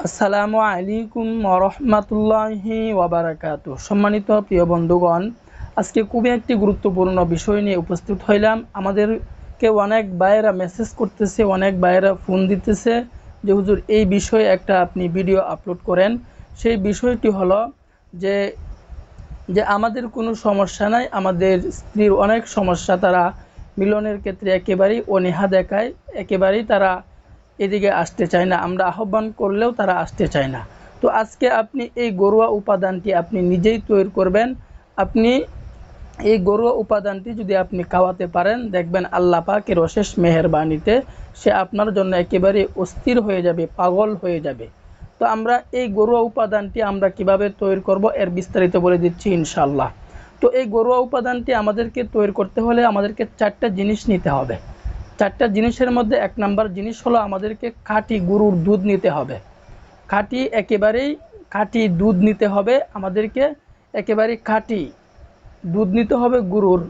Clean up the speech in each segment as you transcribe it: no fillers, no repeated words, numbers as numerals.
আসসালামু আলাইকুম ওরহমাতুল্লাহি ওয়াবারাকাতু। সম্মানিত প্রিয় বন্ধুগণ, আজকে খুবই একটি গুরুত্বপূর্ণ বিষয় নিয়ে উপস্থিত হইলাম। আমাদেরকে অনেক ভাইয়েরা মেসেজ করতেছে, অনেক ভাইয়েরা ফোন দিতেছে যে হুজুর এই বিষয়ে একটা আপনি ভিডিও আপলোড করেন। সেই বিষয়টি হলো যে যে আমাদের কোনো সমস্যা নাই, আমাদের স্ত্রীর অনেক সমস্যা, তারা মিলনের ক্ষেত্রে একেবারেই অনীহা দেখায়, একেবারেই তারা এদিকে আসতে চায় না, আমরা আহ্বান করলেও তারা আসতে চায় না। তো আজকে আপনি এই ঘরোয়া উপাদানটি আপনি নিজেই তৈরি করবেন। আপনি এই ঘরোয়া উপাদানটি যদি আপনি খাওয়াতে পারেন, দেখবেন আল্লাহ পাকের অশেষ মেহেরবানিতে সে আপনার জন্য একেবারে অস্থির হয়ে যাবে, পাগল হয়ে যাবে। তো আমরা এই ঘরোয়া উপাদানটি আমরা কিভাবে তৈরি করব এর বিস্তারিত বলে দিচ্ছি ইনশাআল্লাহ। তো এই ঘরোয়া উপাদানটি আমাদেরকে তৈরি করতে হলে আমাদেরকে 4টা জিনিস নিতে হবে। 4টা জিনিসের মধ্যে 1 নাম্বার জিনিস হলো আমাদেরকে খাঁটি গরুর দুধ নিতে হবে। একেবারেই খাঁটি দুধ নিতে হবে আমাদেরকে, একেবারেই খাঁটি দুধ নিতে হবে গরুর।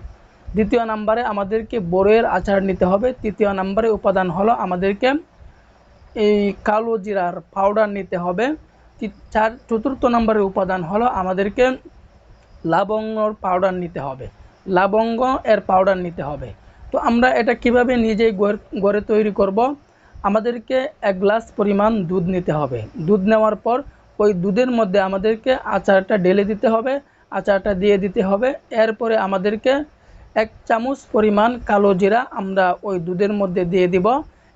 দ্বিতীয় নাম্বারে আমাদেরকে বড়ের আচার নিতে হবে। তৃতীয় নাম্বারে উপাদান হলো আমাদেরকে এই কালো জিরার পাউডার নিতে হবে। চতুর্থ নম্বরের উপাদান হলো আমাদেরকে লবঙ্গর পাউডার নিতে হবে, লবঙ্গ এর পাউডার নিতে হবে। তো আমরা এটা কিভাবে নিজেই ঘরে তৈরি করব? আমাদেরকে 1 গ্লাস পরিমাণ দুধ নিতে হবে। দুধ নেওয়ার পর ওই দুধের মধ্যে আমাদেরকে আচারটা ঢেলে দিতে হবে, আচারটা দিয়ে দিতে হবে। এরপরে আমাদেরকে 1 চামচ পরিমাণ কালো জিরা আমরা ওই দুধের মধ্যে দিয়ে দিব।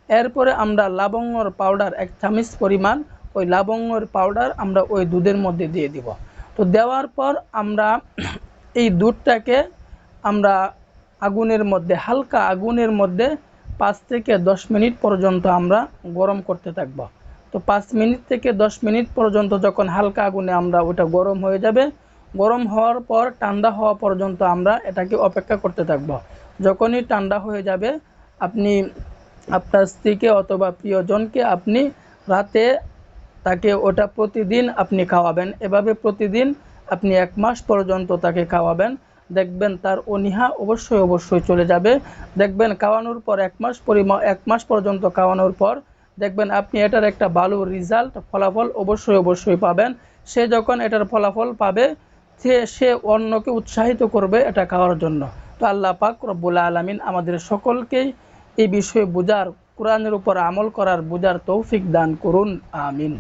এরপরে আমরা লবঙ্গর পাউডার 1 চামচ পরিমাণ, ওই লবঙ্গর পাউডার আমরা ওই দুধের মধ্যে দিয়ে দিব। তো দেওয়ার পর আমরা এই দুধটাকে আমরা আগুনের মধ্যে, হালকা আগুনের মধ্যে 5 থেকে 10 মিনিট পর্যন্ত আমরা গরম করতে থাকব। তো 5 মিনিট থেকে 10 মিনিট পর্যন্ত যখন হালকা আগুনে আমরা ওটা গরম হয়ে যাবে, গরম হওয়ার পর ঠান্ডা হওয়া পর্যন্ত আমরা এটাকে অপেক্ষা করতে থাকব। যখনই ঠান্ডা হয়ে যাবে, আপনি আপনার স্ত্রীকে অথবা প্রিয়জনকে আপনি রাতে তাকে ওটা প্রতিদিন আপনি খাওয়াবেন। এভাবে প্রতিদিন আপনি 1 মাস পর্যন্ত তাকে খাওয়াবেন। দেখবেন তার অনীহা অবশ্যই চলে যাবে। দেখবেন খাওয়ানোর পর 1 মাস পর্যন্ত খাওয়ানোর পর দেখবেন আপনি এটার একটা ভালো রেজাল্ট, ফলাফল অবশ্যই পাবেন। সে যখন এটার ফলাফল পাবে, সে অন্যকে উৎসাহিত করবে এটা খাওয়ার জন্য। তো আল্লাহ পাক রব্বুল আলামিন আমাদের সকলকেই এই বিষয়ে বুঝার, কোরআনের উপর আমল করার বুঝার তৌফিক দান করুন। আমিন।